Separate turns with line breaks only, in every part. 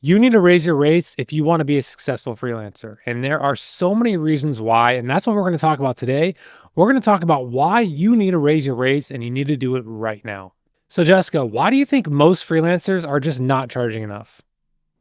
You need to raise your rates if you want to be a successful freelancer. And there are so many reasons why. And that's what we're going to talk about today. We're going to talk about why you need to raise your rates and you need to do it right now. So, Jessica, why do you think most freelancers are just not charging enough?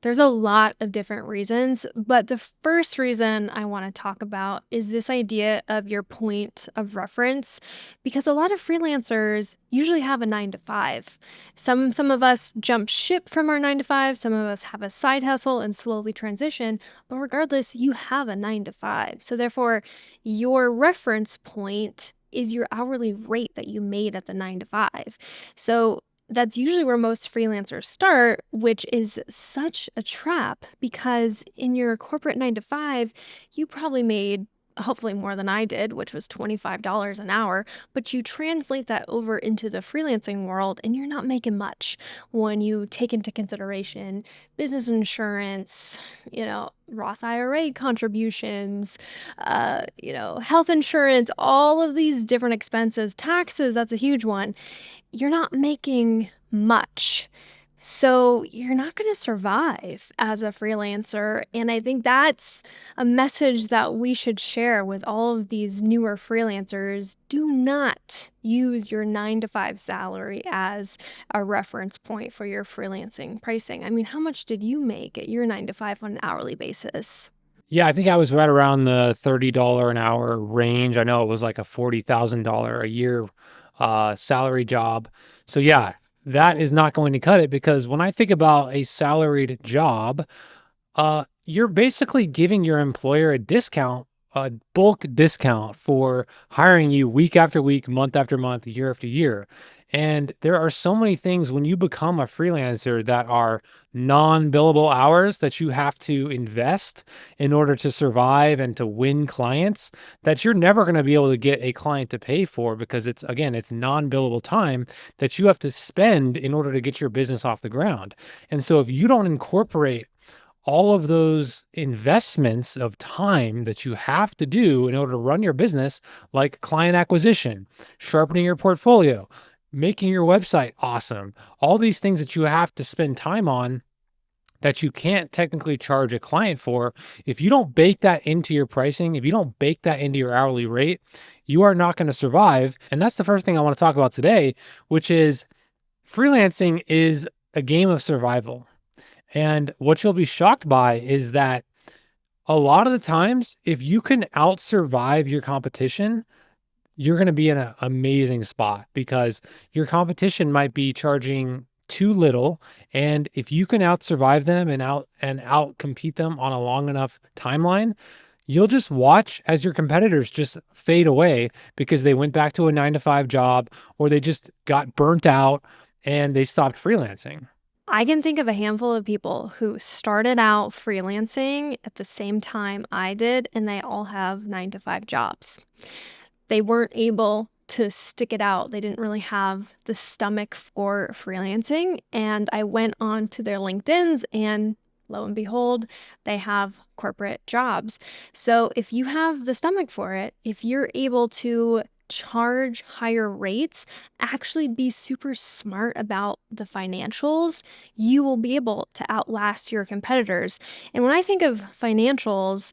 There's a lot of different reasons, but the first reason I want to talk about is this idea of your point of reference because a lot of freelancers usually have a 9 to 5. Some of us jump ship from our 9 to 5, some of us have a side hustle and slowly transition, but regardless, you have a 9 to 5. So therefore, your reference point is your hourly rate that you made at the 9 to 5. So that's usually where most freelancers start, which is such a trap because in your corporate 9 to 5, you probably made hopefully more than I did, which was $25 an hour, but you translate that over into the freelancing world and you're not making much when you take into consideration business insurance, Roth IRA contributions, health insurance, all of these different expenses, taxes, that's a huge one. You're not making much. So you're not going to survive as a freelancer. And I think that's a message that we should share with all of these newer freelancers. Do not use your 9 to 5 salary as a reference point for your freelancing pricing. I mean, how much did you make at your 9 to 5 on an hourly basis?
Yeah, I think I was right around the $30 an hour range. I know it was like a $40,000 a year salary job. So, yeah, that is not going to cut it because when I think about a salaried job, you're basically giving your employer a discount, a bulk discount for hiring you week after week, month after month, year after year. And there are so many things when you become a freelancer that are non-billable hours that you have to invest in order to survive and to win clients that you're never going to be able to get a client to pay for because it's non-billable time that you have to spend in order to get your business off the ground. And so if you don't incorporate all of those investments of time that you have to do in order to run your business, like client acquisition, sharpening your portfolio, making your website awesome, all these things that you have to spend time on that you can't technically charge a client for. If you don't bake that into your pricing, if you don't bake that into your hourly rate, you are not going to survive. And that's the first thing I want to talk about today, which is freelancing is a game of survival. And what you'll be shocked by is that a lot of the times, if you can out survive your competition, you're going to be in an amazing spot because your competition might be charging too little. And if you can out survive them and out compete them on a long enough timeline, you'll just watch as your competitors just fade away because they went back to a 9 to 5 job or they just got burnt out and they stopped freelancing.
I can think of a handful of people who started out freelancing at the same time I did, and they all have 9 to 5 jobs. They weren't able to stick it out. They didn't really have the stomach for freelancing. And I went on to their LinkedIn's, and lo and behold, they have corporate jobs. So if you have the stomach for it, if you're able to charge higher rates, actually be super smart about the financials, you will be able to outlast your competitors. And when I think of financials,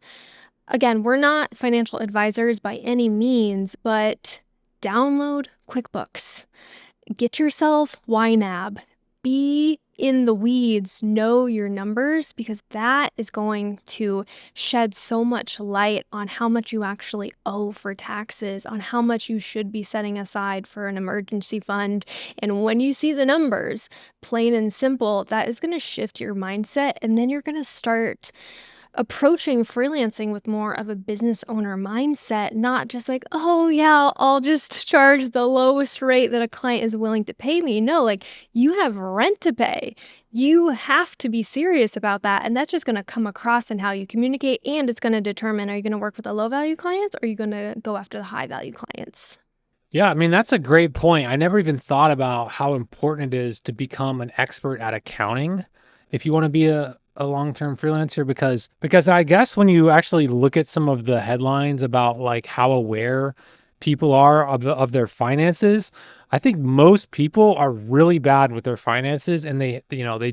again, we're not financial advisors by any means, but download QuickBooks. Get yourself YNAB. Be in the weeds, know your numbers, because that is going to shed so much light on how much you actually owe for taxes, on how much you should be setting aside for an emergency fund. And when you see the numbers, plain and simple, that is going to shift your mindset. And then you're going to start approaching freelancing with more of a business owner mindset, not just like, oh, yeah, I'll just charge the lowest rate that a client is willing to pay me. No, like you have rent to pay. You have to be serious about that. And that's just going to come across in how you communicate. And it's going to determine, are you going to work with the low value clients or are you going to go after the high value clients?
Yeah, I mean, that's a great point. I never even thought about how important it is to become an expert at accounting if you want to be a long-term freelancer because I guess when you actually look at some of the headlines about like how aware people are of their finances. I think most people are really bad with their finances, and they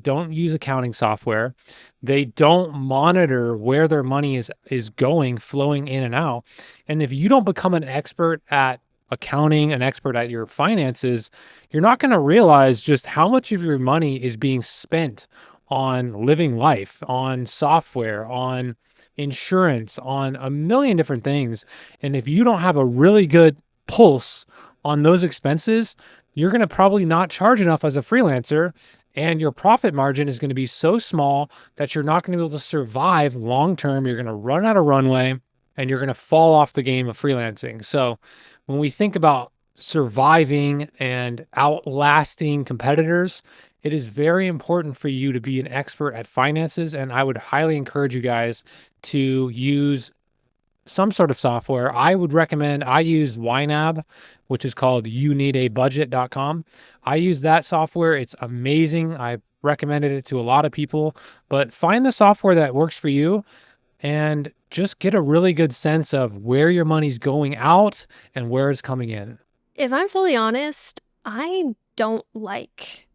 don't use accounting software. They don't monitor where their money is going, flowing in and out. And if you don't become an expert at accounting, an expert at your finances, you're not going to realize just how much of your money is being spent on living life, on software, on insurance, on a million different things. And if you don't have a really good pulse on those expenses, you're going to probably not charge enough as a freelancer. And your profit margin is going to be so small that you're not going to be able to survive long term. You're going to run out of runway and you're going to fall off the game of freelancing. So when we think about surviving and outlasting competitors, it is very important for you to be an expert at finances. And I would highly encourage you guys to use some sort of software. I would recommend I use YNAB, which is called youneedabudget.com. I use that software. It's amazing. I've recommended it to a lot of people, but find the software that works for you and just get a really good sense of where your money's going out and where it's coming in.
If I'm fully honest, I don't like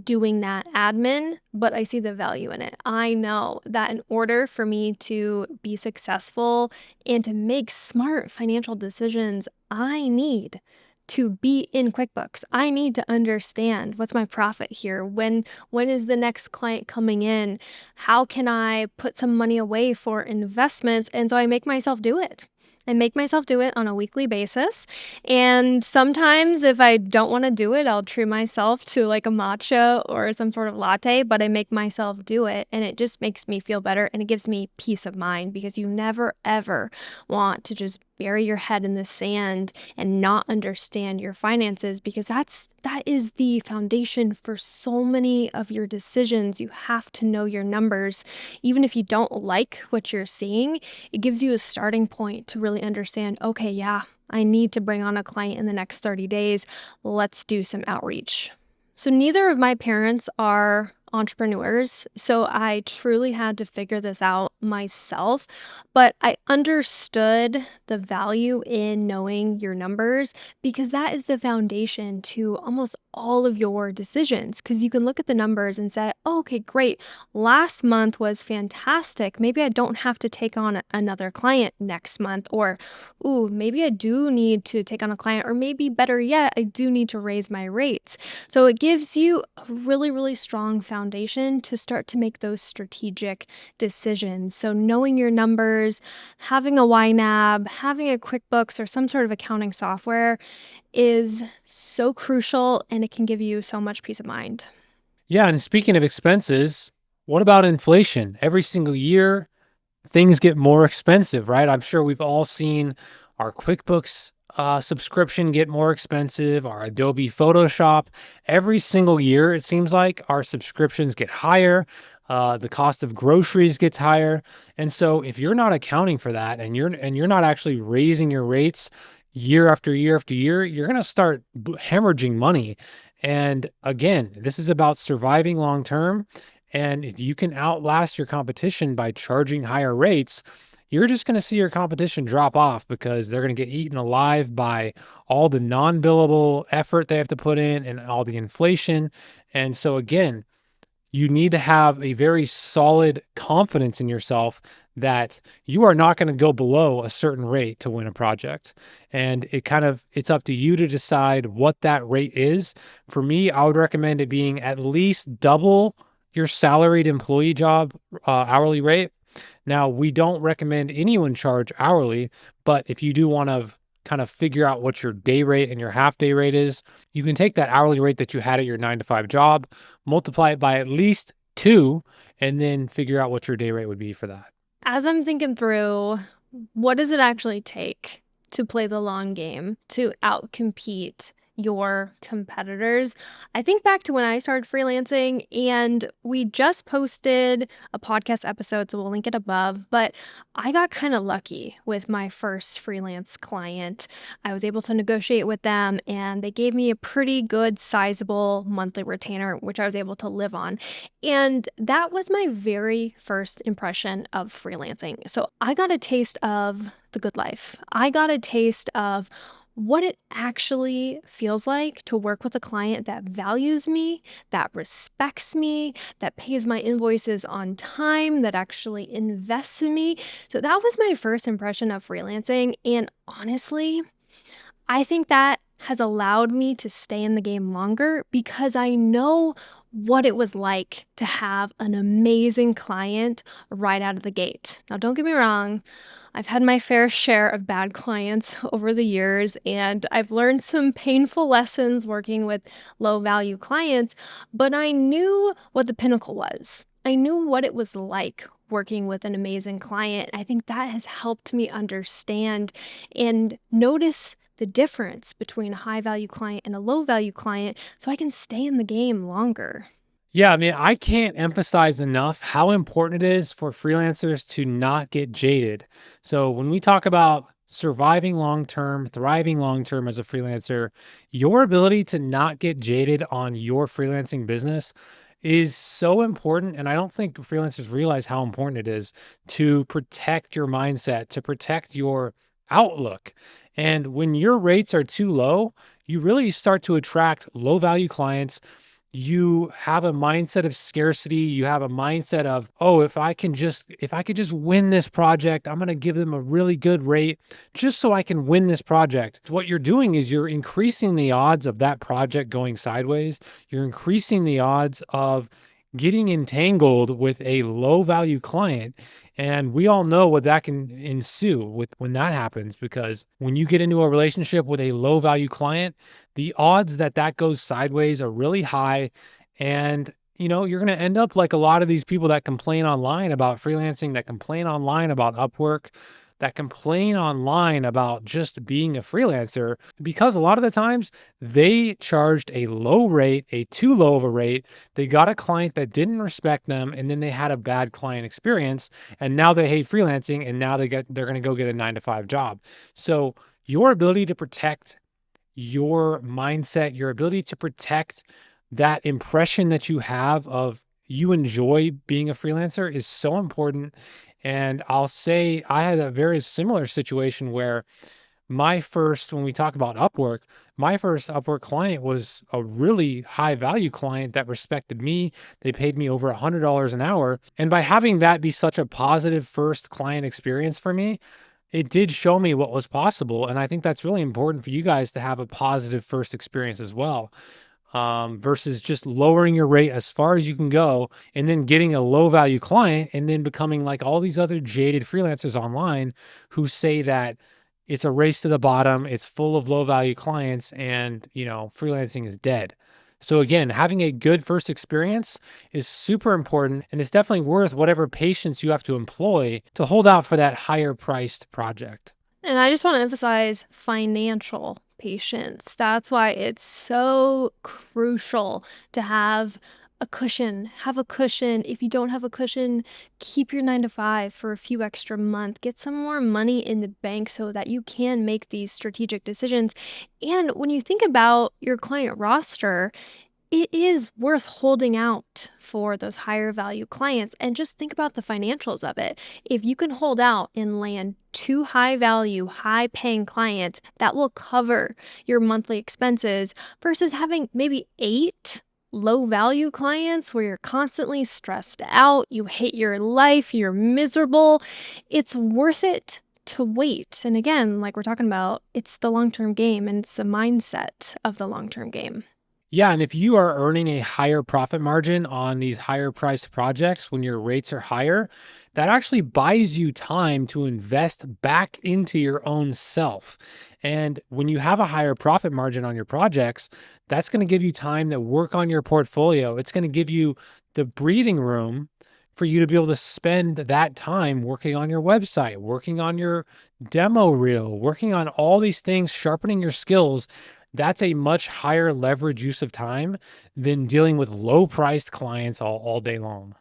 doing that admin, but I see the value in it. I know that in order for me to be successful and to make smart financial decisions, I need to be in QuickBooks. I need to understand what's my profit here. When is the next client coming in? How can I put some money away for investments? And so I make myself do it. I make myself do it on a weekly basis. And sometimes if I don't want to do it, I'll treat myself to like a matcha or some sort of latte, but I make myself do it and it just makes me feel better and it gives me peace of mind because you never ever want to just bury your head in the sand and not understand your finances because that is the foundation for so many of your decisions. You have to know your numbers. Even if you don't like what you're seeing, it gives you a starting point to really understand, okay, yeah, I need to bring on a client in the next 30 days. Let's do some outreach. So neither of my parents are entrepreneurs, so I truly had to figure this out myself, but I understood the value in knowing your numbers because that is the foundation to almost all of your decisions because you can look at the numbers and say, oh, okay, great. Last month was fantastic. Maybe I don't have to take on another client next month, or, ooh, maybe I do need to take on a client, or maybe better yet, I do need to raise my rates. So it gives you a really, really strong foundation to start to make those strategic decisions. So knowing your numbers, having a YNAB, having a QuickBooks or some sort of accounting software is so crucial and it can give you so much peace of mind.
Yeah. And speaking of expenses, what about inflation? Every single year, things get more expensive, right? I'm sure we've all seen our QuickBooks subscription get more expensive, our Adobe Photoshop. Every single year, it seems like our subscriptions get higher. The cost of groceries gets higher, and so if you're not accounting for that, and you're not actually raising your rates year after year after year, you're going to start hemorrhaging money. And again, this is about surviving long term. And if you can outlast your competition by charging higher rates, you're just going to see your competition drop off because they're going to get eaten alive by all the non billable effort they have to put in and all the inflation. And so, again, you need to have a very solid confidence in yourself that you are not going to go below a certain rate to win a project. And it's up to you to decide what that rate is. For me, I would recommend it being at least double your salaried employee job hourly rate. Now, we don't recommend anyone charge hourly, but if you do want to kind of figure out what your day rate and your half day rate is, you can take that hourly rate that you had at your 9 to 5 job, multiply it by at least two, and then figure out what your day rate would be for that.
As I'm thinking through, what does it actually take to play the long game, to outcompete your competitors, I think back to when I started freelancing, and we just posted a podcast episode, so we'll link it above. But I got kind of lucky with my first freelance client. I was able to negotiate with them, and they gave me a pretty good, sizable monthly retainer, which I was able to live on. And that was my very first impression of freelancing. So I got a taste of the good life. I got a taste of what it actually feels like to work with a client that values me, that respects me, that pays my invoices on time, that actually invests in me. So that was my first impression of freelancing. And honestly, I think that has allowed me to stay in the game longer because I know what it was like to have an amazing client right out of the gate. Now, don't get me wrong, I've had my fair share of bad clients over the years, and I've learned some painful lessons working with low value clients, but I knew what the pinnacle was. I knew what it was like working with an amazing client. I think that has helped me understand and notice the difference between a high value client and a low value client so I can stay in the game longer.
Yeah, I mean, I can't emphasize enough how important it is for freelancers to not get jaded. So, when we talk about surviving long term, thriving long term as a freelancer, your ability to not get jaded on your freelancing business is so important. And I don't think freelancers realize how important it is to protect your mindset, to protect your outlook. And when your rates are too low, you really start to attract low value clients. You have a mindset of scarcity. You have a mindset of, oh, if I could just win this project, I'm going to give them a really good rate just so I can win this project. What you're doing is you're increasing the odds of that project going sideways. You're increasing the odds of getting entangled with a low value client. And we all know what that can ensue with when that happens, because when you get into a relationship with a low value client, the odds that that goes sideways are really high. And, you're going to end up like a lot of these people that complain online about freelancing, that complain online about Upwork, that complain online about just being a freelancer, because a lot of the times they charged a low rate, a too low of a rate. They got a client that didn't respect them, and then they had a bad client experience, and now they hate freelancing, and now they're going to go get a 9 to 5 job. So your ability to protect your mindset, your ability to protect that impression that you have of you enjoy being a freelancer is so important. And I'll say I had a very similar situation where when we talk about Upwork, my first Upwork client was a really high value client that respected me. They paid me over $100 an hour. And by having that be such a positive first client experience for me, it did show me what was possible. And I think that's really important for you guys to have a positive first experience as well, versus just lowering your rate as far as you can go and then getting a low value client and then becoming like all these other jaded freelancers online who say that it's a race to the bottom, it's full of low value clients, and freelancing is dead. So again, having a good first experience is super important, and it's definitely worth whatever patience you have to employ to hold out for that higher priced project.
And I just want to emphasize financial patience. That's why it's so crucial to have a cushion. Have a cushion. If you don't have a cushion, keep your 9 to 5 for a few extra months. Get some more money in the bank so that you can make these strategic decisions. And when you think about your client roster, it is worth holding out for those higher value clients, and just think about the financials of it. If you can hold out and land 2 high value, high paying clients that will cover your monthly expenses versus having maybe 8 low value clients where you're constantly stressed out, you hate your life, you're miserable, it's worth it to wait. And again, like we're talking about, it's the long-term game, and it's the mindset of the long-term game.
Yeah, and if you are earning a higher profit margin on these higher priced projects when your rates are higher, that actually buys you time to invest back into your own self. And when you have a higher profit margin on your projects, that's going to give you time to work on your portfolio. It's going to give you the breathing room for you to be able to spend that time working on your website, working on your demo reel, working on all these things, sharpening your skills. that's a much higher leverage use of time than dealing with low priced clients all day long.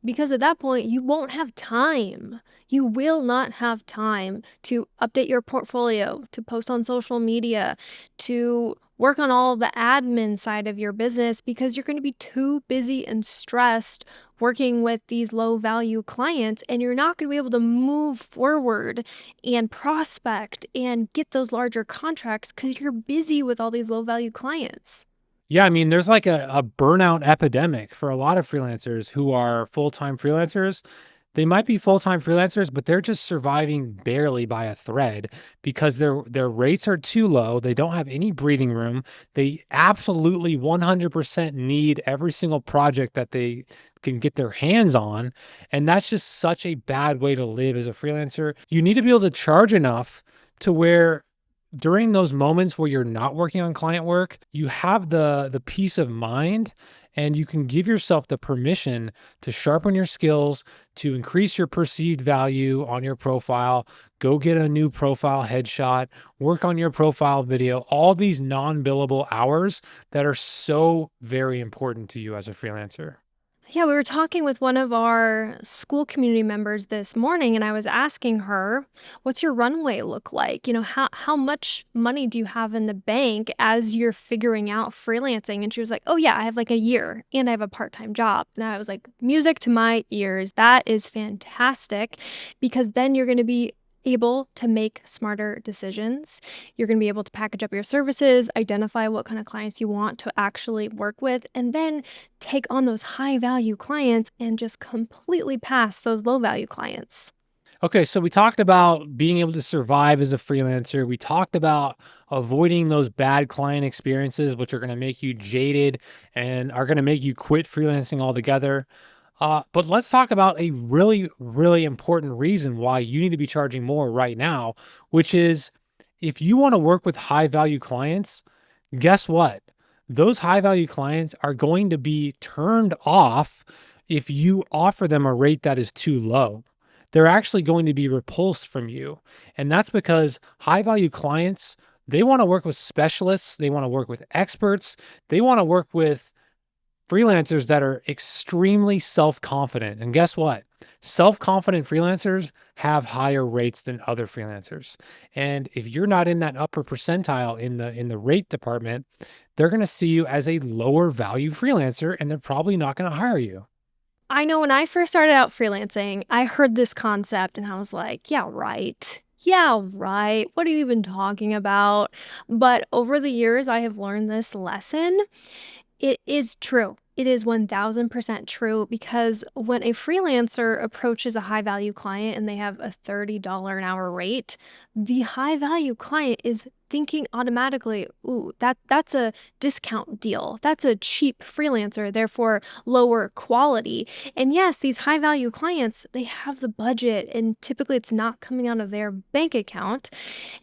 Because at that point, you won't have time. You will not have time to update your portfolio, to post on social media, to work on all the admin side of your business because you're going to be too busy and stressed working with these low value clients, and you're not going to be able to move forward and prospect and get those larger contracts because you're busy with all these low value clients.
Yeah, I mean, there's like a burnout epidemic for a lot of freelancers who are full-time freelancers. They might be full-time freelancers, but they're just surviving barely by a thread because their rates are too low. They don't have any breathing room. They absolutely 100% need every single project that they can get their hands on, and that's just such a bad way to live as a freelancer. You need to be able to charge enough to where during those moments where you're not working on client work, you have the peace of mind and you can give yourself the permission to sharpen your skills, to increase your perceived value on your profile, go get a new profile headshot, work on your profile video, all these non-billable hours that are so very important to you as a freelancer.
Yeah, we were talking with one of our school community members this morning, and I was asking her, "What's your runway look like? How much money do you have in the bank as you're figuring out freelancing?" And she was like, "Oh yeah, I have like a year and I have a part-time job." And I was like, "Music to my ears. That is fantastic because then you're going to be able to make smarter decisions. You're going to be able to package up your services, identify what kind of clients you want to actually work with, and then take on those high value clients and just completely pass those low value clients."
Okay, so we talked about being able to survive as a freelancer. We talked about avoiding those bad client experiences, which are going to make you jaded and are going to make you quit freelancing altogether. But let's talk about a really, really important reason why you need to be charging more right now, which is if you want to work with high value clients, guess what? Those high value clients are going to be turned off if you offer them a rate that is too low. They're actually going to be repulsed from you. And that's because high value clients, they want to work with specialists, they want to work with experts, they want to work with freelancers that are extremely self-confident. And guess what? Self-confident freelancers have higher rates than other freelancers. And if you're not in that upper percentile in the rate department, they're going to see you as a lower value freelancer and they're probably not going to hire you.
I know when I first started out freelancing, I heard this concept and I was like, yeah, right. Yeah, right. What are you even talking about? But over the years, I have learned this lesson. It is true. It is 1000% true because when a freelancer approaches a high value client and they have a $30 an hour rate, the high value client is thinking automatically, "Ooh, that's a discount deal. That's a cheap freelancer, therefore lower quality." And yes, these high value clients, they have the budget and typically it's not coming out of their bank account.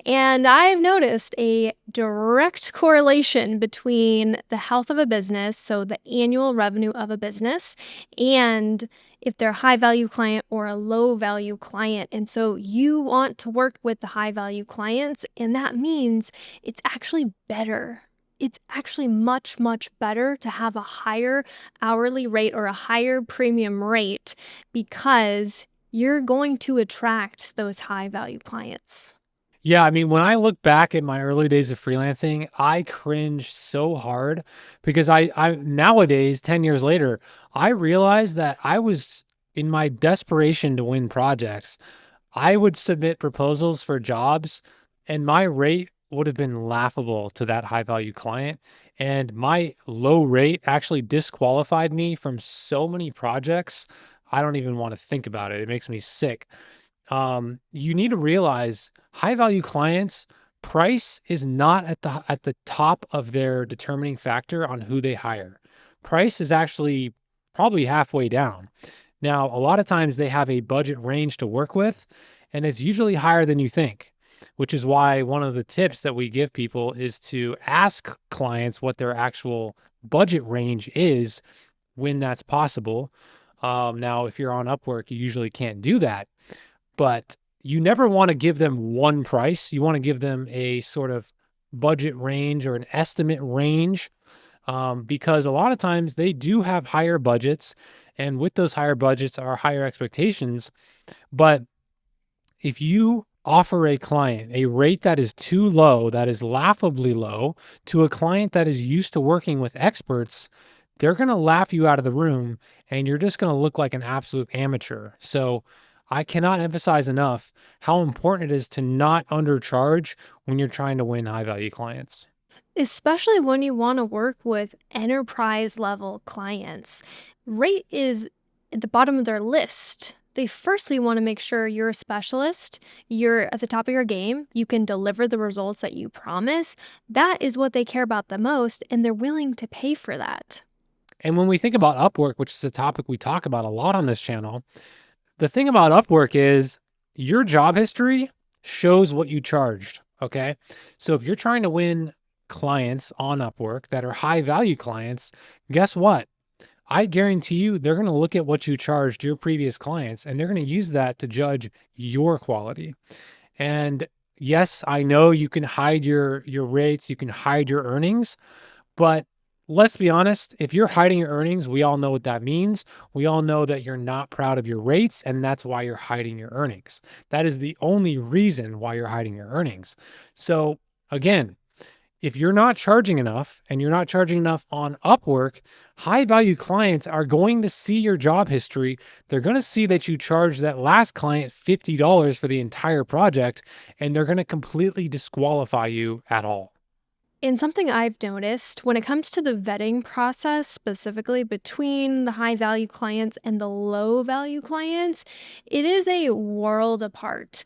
And I've noticed a direct correlation between the health of a business, so the annual revenue of a business, and if they're a high value client or a low value client. And so you want to work with the high value clients, and that means it's actually better. It's actually much, much better to have a higher hourly rate or a higher premium rate because you're going to attract those high value clients.
Yeah, I mean, when I look back at my early days of freelancing, I cringe so hard because I nowadays, 10 years later, I realized that I was in my desperation to win projects. I would submit proposals for jobs and my rate would have been laughable to that high value client. And my low rate actually disqualified me from so many projects. I don't even want to think about it. It makes me sick. You need to realize high value clients, price is not at the top of their determining factor on who they hire. Price is actually probably halfway down. Now, a lot of times they have a budget range to work with, and it's usually higher than you think, which is why one of the tips that we give people is to ask clients what their actual budget range is when that's possible. Now, if you're on Upwork, you usually can't do that, but you never want to give them one price. You want to give them a sort of budget range or an estimate range, because a lot of times they do have higher budgets, and with those higher budgets are higher expectations. But if you offer a client a rate that is too low, that is laughably low, to a client that is used to working with experts, they're going to laugh you out of the room and you're just going to look like an absolute amateur. So I cannot emphasize enough how important it is to not undercharge when you're trying to win high value clients.
Especially when you want to work with enterprise level clients. Rate is at the bottom of their list. They firstly want to make sure you're a specialist, you're at the top of your game, you can deliver the results that you promise. That is what they care about the most, and they're willing to pay for that.
And when we think about Upwork, which is a topic we talk about a lot on this channel, the thing about Upwork is your job history shows what you charged. Okay. So if you're trying to win clients on Upwork that are high value clients, guess what? I guarantee you they're going to look at what you charged your previous clients and they're going to use that to judge your quality. And yes, I know you can hide your rates, you can hide your earnings, but let's be honest, if you're hiding your earnings, we all know what that means. We all know that you're not proud of your rates, and that's why you're hiding your earnings. That is the only reason why you're hiding your earnings. So, again, if you're not charging enough and you're not charging enough on Upwork, high value clients are going to see your job history. They're going to see that you charged that last client $50 for the entire project, and they're going to completely disqualify you at all.
And something I've noticed when it comes to the vetting process, specifically between the high value clients and the low value clients, it is a world apart.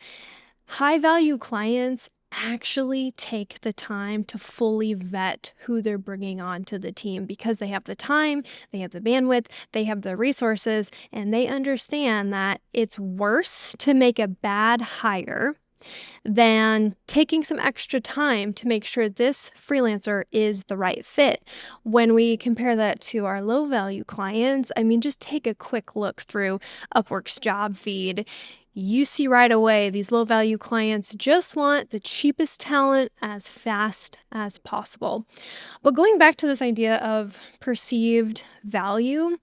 High value clients actually take the time to fully vet who they're bringing on to the team because they have the time, they have the bandwidth, they have the resources, and they understand that it's worse to make a bad hire than taking some extra time to make sure this freelancer is the right fit. When we compare that to our low value clients, I mean, just take a quick look through Upwork's job feed. You see right away these low value clients just want the cheapest talent as fast as possible. But going back to this idea of perceived value,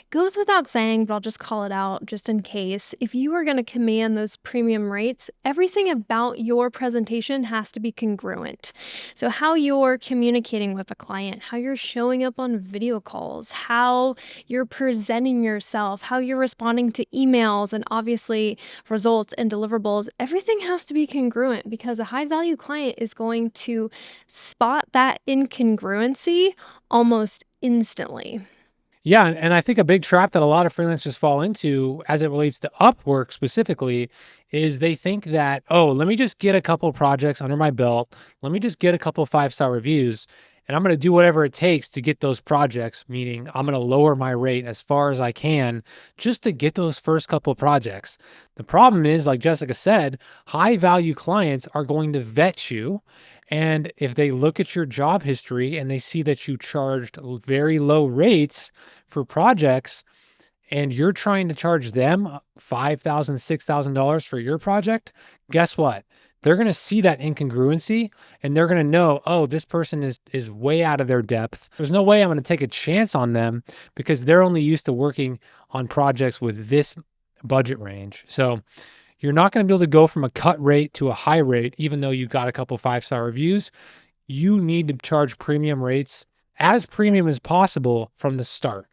goes without saying, but I'll just call it out just in case. If you are going to command those premium rates, everything about your presentation has to be congruent. So, how you're communicating with a client, how you're showing up on video calls, how you're presenting yourself, how you're responding to emails, and obviously results and deliverables, everything has to be congruent because a high value client is going to spot that incongruency almost instantly.
Yeah, and I think a big trap that a lot of freelancers fall into as it relates to Upwork specifically is they think that, oh, let me just get a couple projects under my belt. Let me just get a couple five-star reviews and I'm going to do whatever it takes to get those projects, meaning I'm going to lower my rate as far as I can just to get those first couple projects. The problem is, like Jessica said, high value clients are going to vet you. And if they look at your job history and they see that you charged very low rates for projects and you're trying to charge them $5,000, $6,000 for your project, guess what? They're going to see that incongruency and they're going to know, oh, this person is way out of their depth. There's no way I'm going to take a chance on them because they're only used to working on projects with this budget range. So you're not going to be able to go from a cut rate to a high rate, even though you got a couple five-star reviews. You need to charge premium rates as premium as possible from the start.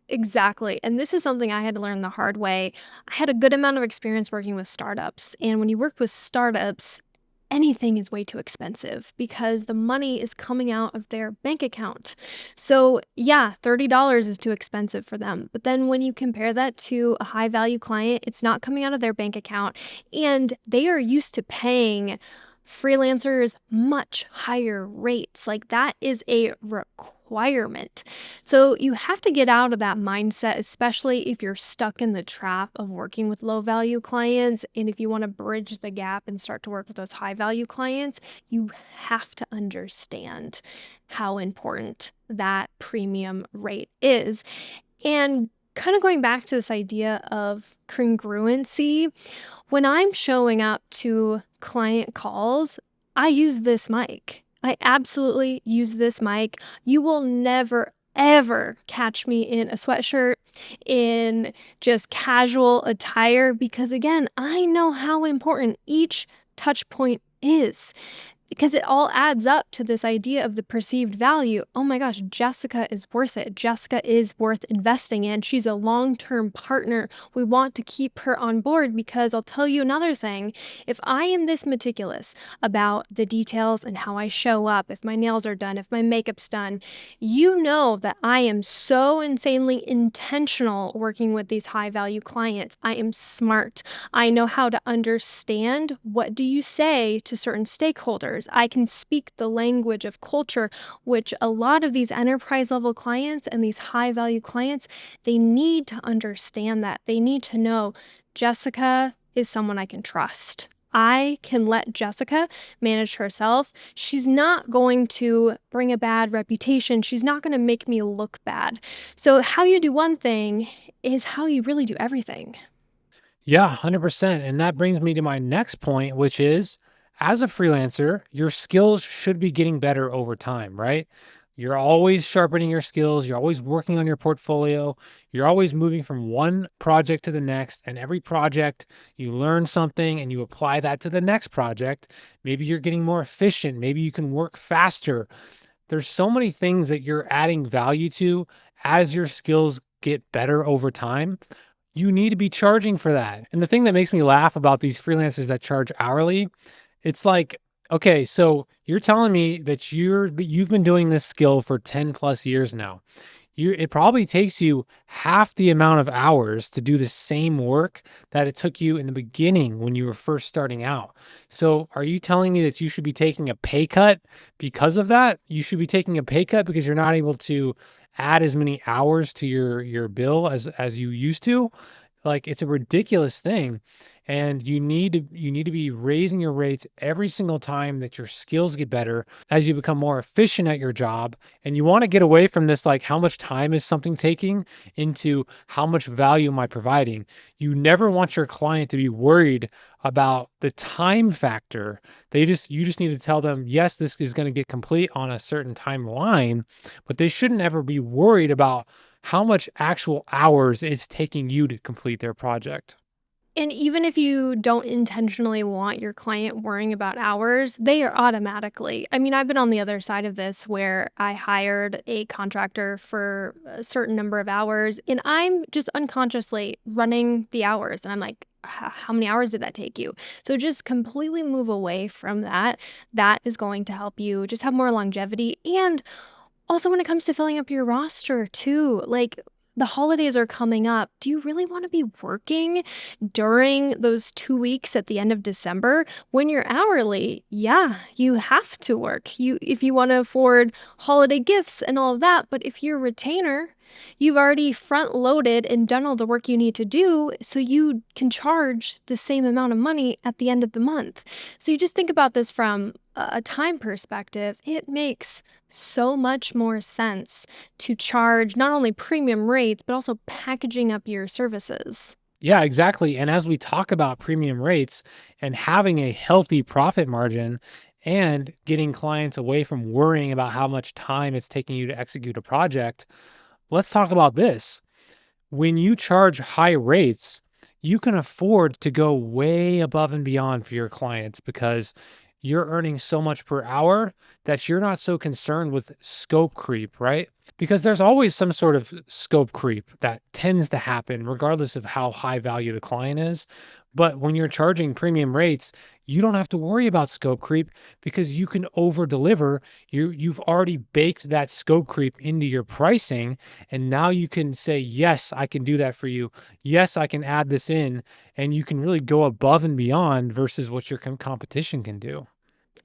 Exactly. And this is something I had to learn the hard way. I had a good amount of experience working with startups. And when you work with startups, anything is way too expensive because the money is coming out of their bank account. So, yeah, $30 is too expensive for them. But then when you compare that to a high value client, it's not coming out of their bank account and they are used to paying freelancers much higher rates. Like that is a requirement. So you have to get out of that mindset, especially if you're stuck in the trap of working with low value clients. And if you want to bridge the gap and start to work with those high value clients, you have to understand how important that premium rate is. And kind of going back to this idea of congruency, when I'm showing up to client calls, I use this mic. I absolutely use this mic. You will never, ever catch me in a sweatshirt, in just casual attire, because again, I know how important each touch point is. Because it all adds up to this idea of the perceived value. Oh my gosh, Jessica is worth it. Jessica is worth investing in. She's a long-term partner. We want to keep her on board because I'll tell you another thing. If I am this meticulous about the details and how I show up, if my nails are done, if my makeup's done, you know that I am so insanely intentional working with these high-value clients. I am smart. I know how to understand what do you say to certain stakeholders. I can speak the language of culture, which a lot of these enterprise level clients and these high value clients, they need to understand that. They need to know Jessica is someone I can trust. I can let Jessica manage herself. She's not going to bring a bad reputation. She's not going to make me look bad. So, how you do one thing is how you really do everything.
Yeah, 100%. And that brings me to my next point, which is as a freelancer, your skills should be getting better over time, right? You're always sharpening your skills. You're always working on your portfolio. You're always moving from one project to the next. And every project, you learn something and you apply that to the next project. Maybe you're getting more efficient. Maybe you can work faster. There's so many things that you're adding value to as your skills get better over time. You need to be charging for that. And the thing that makes me laugh about these freelancers that charge hourly, it's like, okay, so you're telling me that you've been doing this skill for 10 plus years now. It probably takes you half the amount of hours to do the same work that it took you in the beginning when you were first starting out. So are you telling me that you should be taking a pay cut because of that? You should be taking a pay cut because you're not able to add as many hours to your bill as you used to? Like, it's a ridiculous thing, and you need to be raising your rates every single time that your skills get better as you become more efficient at your job. And you want to get away from this, like, how much time is something taking, into how much value am I providing. You never want your client to be worried about the time factor. You just need to tell them, yes, this is going to get complete on a certain timeline, but they shouldn't ever be worried about how much actual hours it's taking you to complete their project.
And even if you don't intentionally want your client worrying about hours, they are automatically. I mean, I've been on the other side of this where I hired a contractor for a certain number of hours and I'm just unconsciously running the hours. And I'm like, How many hours did that take you?" So just completely move away from that. That is going to help you just have more longevity. And also, when it comes to filling up your roster too, like, the holidays are coming up. Do you really wanna be working during those 2 weeks at the end of December? When you're hourly, yeah, you have to work. If you wanna afford holiday gifts and all of that, but if you're a retainer, you've already front loaded and done all the work you need to do, so you can charge the same amount of money at the end of the month. So you just think about this from a time perspective, it makes so much more sense to charge not only premium rates, but also packaging up your services.
Yeah, exactly. And as we talk about premium rates and having a healthy profit margin and getting clients away from worrying about how much time it's taking you to execute a project, let's talk about this. When you charge high rates, you can afford to go way above and beyond for your clients because you're earning so much per hour that you're not so concerned with scope creep, right? Because there's always some sort of scope creep that tends to happen regardless of how high value the client is. But when you're charging premium rates, you don't have to worry about scope creep because you can over deliver. You've already baked that scope creep into your pricing, and now you can say, yes, I can do that for you. Yes, I can add this in, and you can really go above and beyond versus what your competition can do.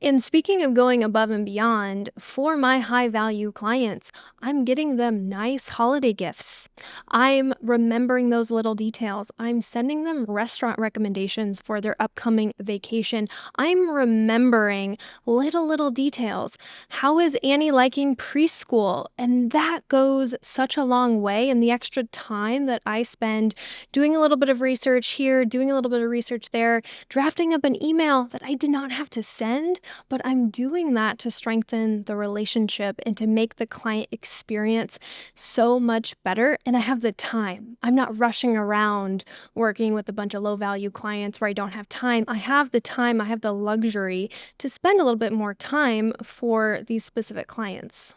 And speaking of going above and beyond, for my high value clients, I'm getting them nice holiday gifts. I'm remembering those little details. I'm sending them restaurant recommendations for their upcoming vacation. I'm remembering little details. How is Annie liking preschool? And that goes such a long way. And the extra time that I spend doing a little bit of research here, doing a little bit of research there, drafting up an email that I did not have to send, but I'm doing that to strengthen the relationship and to make the client experience so much better. And I have the time. I'm not rushing around working with a bunch of low value clients where I don't have time. I have the time, I have the luxury to spend a little bit more time for these specific clients.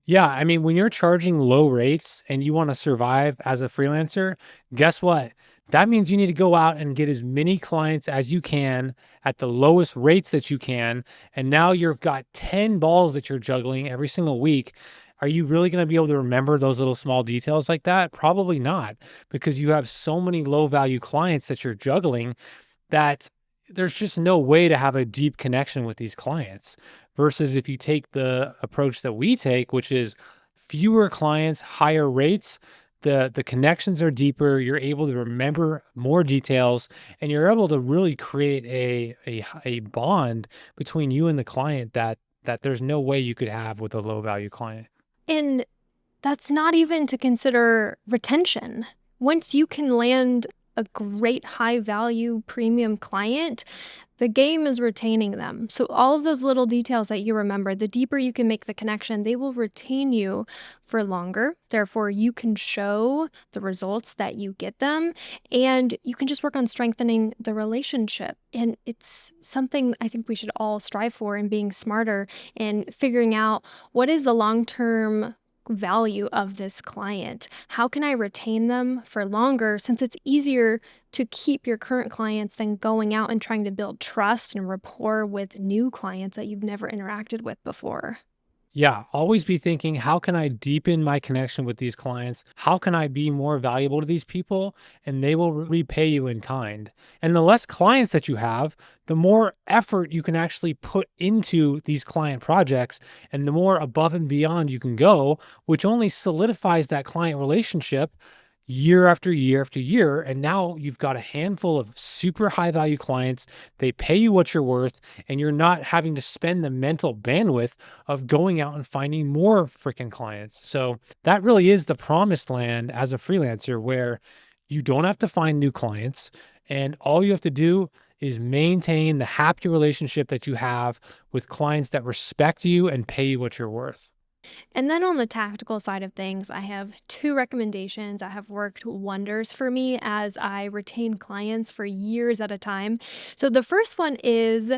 Yeah, I mean, when you're charging low rates and you want to survive as a freelancer, guess what? That means you need to go out and get as many clients as you can at the lowest rates that you can. And now you've got 10 balls that you're juggling every single week. Are you really going to be able to remember those little small details like that? Probably not, because you have so many low value clients that you're juggling that there's just no way to have a deep connection with these clients. Versus if you take the approach that we take, which is fewer clients, higher rates, the connections are deeper, you're able to remember more details, and you're able to really create a bond between you and the client that there's no way you could have with a low value client.
And that's not even to consider retention. Once you can land a great high value premium client, the game is retaining them. So, all of those little details that you remember, the deeper you can make the connection, they will retain you for longer. Therefore, you can show the results that you get them, and you can just work on strengthening the relationship. And it's something I think we should all strive for in being smarter and figuring out what is the long term value of this client? How can I retain them for longer since it's easier to keep your current clients than going out and trying to build trust and rapport with new clients that you've never interacted with before?
Yeah, always be thinking, how can I deepen my connection with these clients? How can I be more valuable to these people? And they will repay you in kind. And the less clients that you have, the more effort you can actually put into these client projects and the more above and beyond you can go, which only solidifies that client relationship year after year after year. And now you've got a handful of super high value clients. They pay you what you're worth, and you're not having to spend the mental bandwidth of going out and finding more freaking clients. So that really is the promised land as a freelancer where you don't have to find new clients. And all you have to do is maintain the happy relationship that you have with clients that respect you and pay you what you're worth.
And then on the tactical side of things, I have two recommendations that have worked wonders for me as I retain clients for years at a time. So the first one is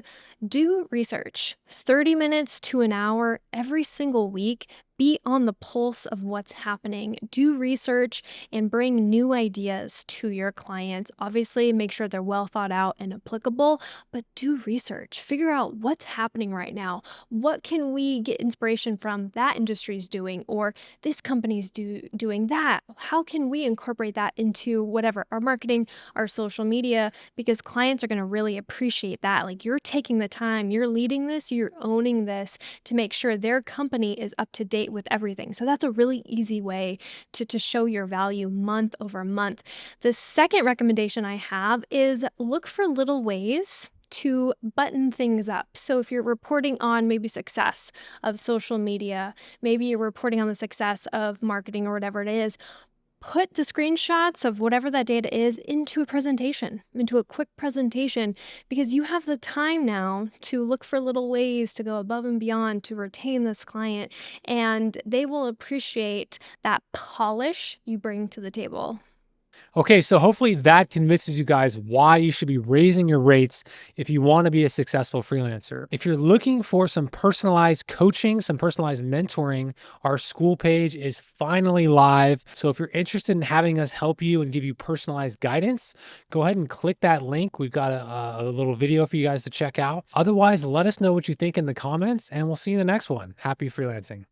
do research 30 minutes to an hour every single week. Be on the pulse of what's happening. Do research and bring new ideas to your clients. Obviously, make sure they're well thought out and applicable, but do research. Figure out what's happening right now. What can we get inspiration from that industry's doing or this company's doing that? How can we incorporate that into whatever our marketing, our social media? Because clients are going to really appreciate that. Like you're taking the time, you're leading this, you're owning this to make sure their company is up to date with everything. So that's a really easy way to show your value month over month. The second recommendation I have is look for little ways to button things up. So if you're reporting on maybe success of social media, maybe you're reporting on the success of marketing or whatever it is, put the screenshots of whatever that data is into a presentation, into a quick presentation, because you have the time now to look for little ways to go above and beyond to retain this client, and they will appreciate that polish you bring to the table.
Okay, so hopefully that convinces you guys why you should be raising your rates if you want to be a successful freelancer. If you're looking for some personalized coaching, some personalized mentoring, our school page is finally live. So if you're interested in having us help you and give you personalized guidance, go ahead and click that link. We've got a little video for you guys to check out. Otherwise, let us know what you think in the comments, and we'll see you in the next one. Happy freelancing.